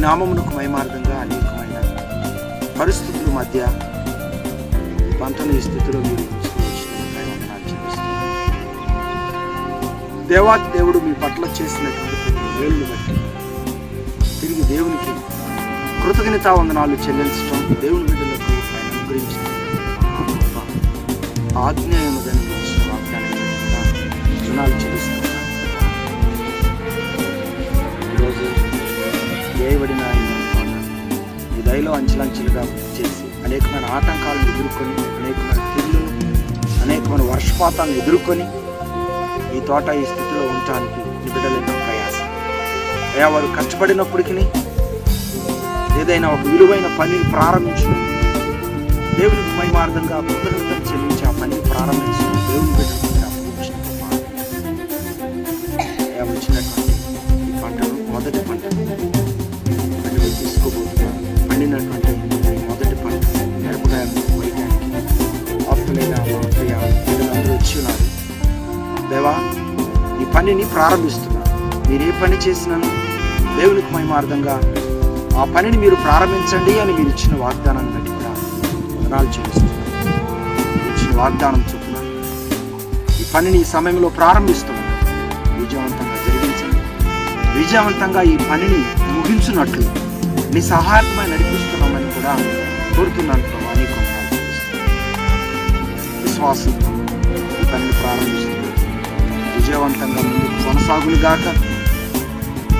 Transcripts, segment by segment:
నామమునకు మహిమార్థంగా అనేకమైన పరిస్థితుల మధ్య పంటను ఈ స్థితిలో మీరు ఉంచుకోవచ్చినందుకై వందనాలు చెల్లిస్తున్నాను. దేవాతి దేవుడు మీ పట్ల చేసినటువంటి ప్రతి మేలును బట్టి తిరిగి దేవునికి కృతజ్ఞతా వందనాలు చెల్లించడం, దేవుని బిడ్డలకు ఆయన అనుగ్రహించిన ఆజ్ఞాయముదని ఇచ్చిన వాగ్దానం రుణాలు చెల్లిస్తున్నాను. ఈరోజు చేయబడిన ఈ దయలో అంచెలంచెలుగా చేసి అనేకమైన ఆటంకాలను ఎదుర్కొని, అనేకమైన తిళ్ళు, అనేకమైన వర్షపాతాలను ఎదుర్కొని ఈ తోట ఈ స్థితిలో ఉండటానికి ఈ బిడ్డలు ఎన్నో ప్రయాసం అయ్యా. వారు కష్టపడినప్పటికీ ఏదైనా ఒక విలువైన పనిని ప్రారంభించిన దేవునికి మహిమార్థంగా కృతజ్ఞతలు చెల్లించి ఆ పనిని ప్రారంభించిన దేవుని బిడ్డలకు వచ్చినటువంటి ఈ పంటను మొదటి పంట బిడ్డలు తీసుకోబోతున్నారు. పండినటువంటి మొదటి పంట మిరపకాయలు కోయడానికి ఆప్తులైన మా ప్రియ బిడ్డలందరూ వచ్చి ఉన్నారు. దేవా, ఈ పనిని ప్రారంభిస్తున్నారు. మీరు ఏ పని చేసినాను దేవునికి మహిమార్థంగా ఆ పనిని మీరు ప్రారంభించండి అని మీరు ఇచ్చిన వాగ్దానాన్ని బట్టి కూడా వందనాలు చెల్లిస్తున్నారు. ఇచ్చిన వాగ్దానం చొప్పున ఈ పనిని ఈ సమయంలో ప్రారంభిస్తున్నారు. విజయవంతంగా జరిగించండి. విజయవంతంగా ఈ పనిని ముగించున్నట్లు నీ సహాయకమై నడిపిస్తున్నామని కూడా కోరుతున్నాను ప్రభు. అనేక వందనాలు చెల్లిస్తున్నాను. విశ్వాసంతో ఈ పనిని ప్రారంభిస్తున్నారు. విజయవంతంగా ముందుకు కొనసాగులుగాక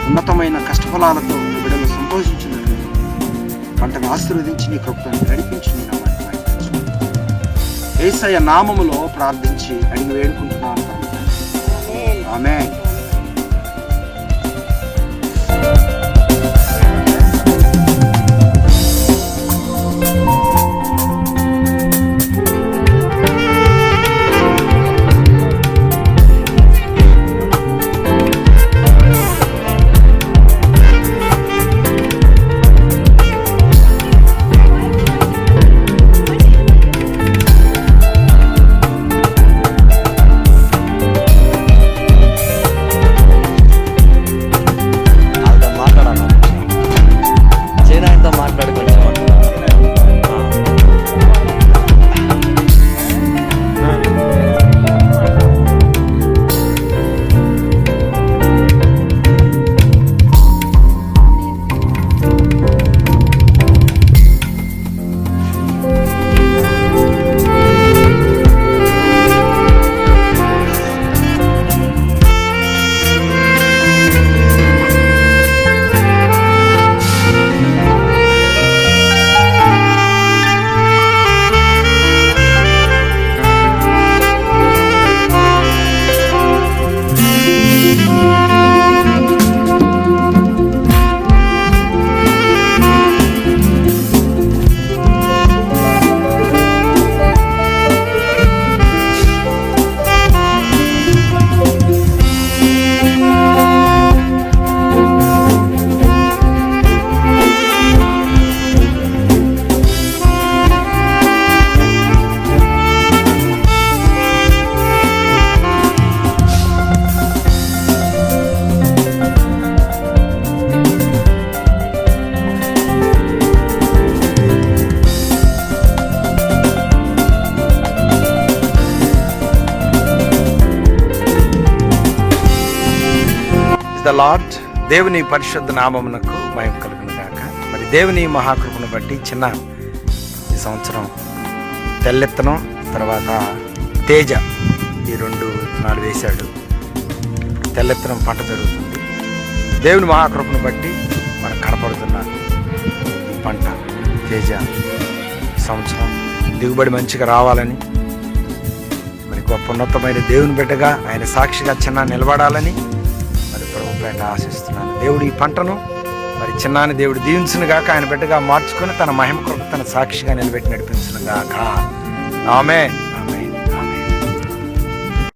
ఉన్నతమైన కష్టఫలాలతో నీ బిడ్డలు సంతోషించినట్లు పంటను ఆశీర్వదించి నీ కృపను నడిపించి నీ నామాన్ని మహిమపరచుకుంటున్నాను. యేసయ్య నామములో ప్రార్థించి అడిగి వేడుకుంటున్నాను. ఆమేన్. The Lord. దేవుని పరిశుద్ధ నామమునకు మహిమ కలుగును గాక. మరి దేవుని మహాకృపను బట్టి చిన్న ఈ సంవత్సరం తెల్లెత్తనం తర్వాత తేజ ఈ 2 విత్తనాలు వేశాడు. తెల్లెత్తనం పంట జరుగుతుంది. దేవుని మహాకృపను బట్టి మనకు కనపడుతున్న ఈ పంట తేజ సంవత్సరం దిగుబడి మంచిగా రావాలని, మరి గొప్ప ఉన్నతమైన దేవుని బిడ్డగా ఆయన సాక్షిగా చిన్న నిలబడాలని మరి ప్రభుపేట ఆశిస్తున్నాను. దేవుడు ఈ పంటను మరి చిన్నాని దేవుడు దీవించును గాక. ఆయన బిడ్డగా మార్చుకొని తన మహిమ కృప తన సాక్షిగా నిలబెట్టి నడిపించును గాక. ఆమేన్.